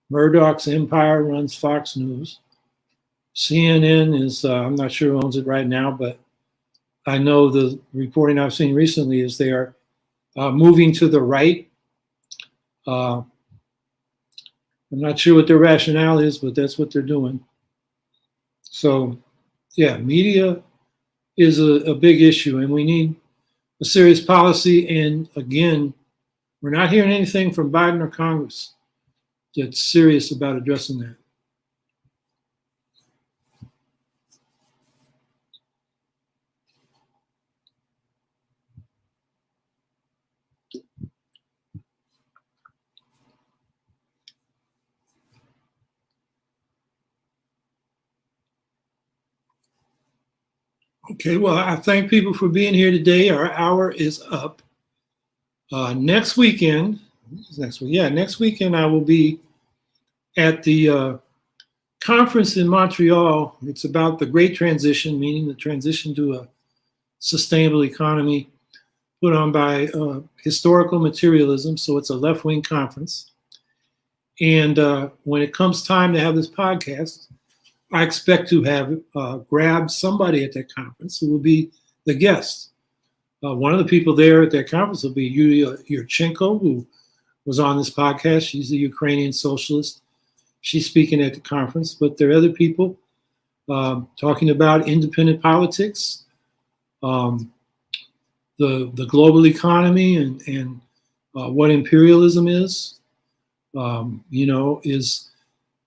Murdoch's empire runs Fox News. CNN is, I'm not sure who owns it right now, but I know the reporting I've seen recently is they are moving to the right. I'm not sure what their rationale is, but that's what they're doing. So, yeah, media is a big issue, and we need a serious policy. And again, we're not hearing anything from Biden or Congress that's serious about addressing that. Okay, well, I thank people for being here today. Our hour is up. Next weekend I will be at the conference in Montreal. It's about the Great Transition, meaning the transition to a sustainable economy, put on by Historical Materialism. So it's a left-wing conference. And when it comes time to have this podcast, I expect to have grabbed somebody at that conference who will be the guest. One of the people there at that conference will be Yulia Yurchenko, who was on this podcast. She's a Ukrainian socialist. She's speaking at the conference, but there are other people talking about independent politics, the global economy, and what imperialism is. Is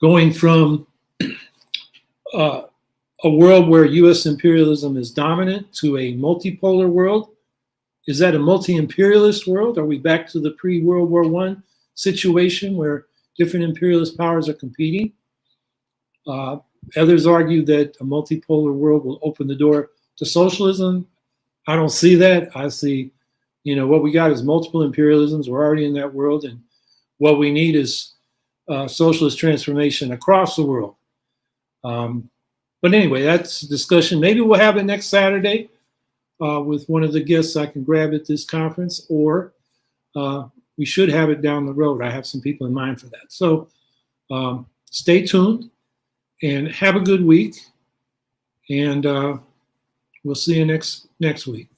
going from a world where U.S. imperialism is dominant to a multipolar world. Is that a multi-imperialist world? Are we back to the pre-World War I situation where different imperialist powers are competing? Others argue that a multipolar world will open the door to socialism. I don't see that. I see, what we got is multiple imperialisms. We're already in that world, and what we need is socialist transformation across the world. But anyway, that's a discussion. Maybe we'll have it next Saturday with one of the guests I can grab at this conference, or we should have it down the road. I have some people in mind for that. So stay tuned and have a good week. And we'll see you next week.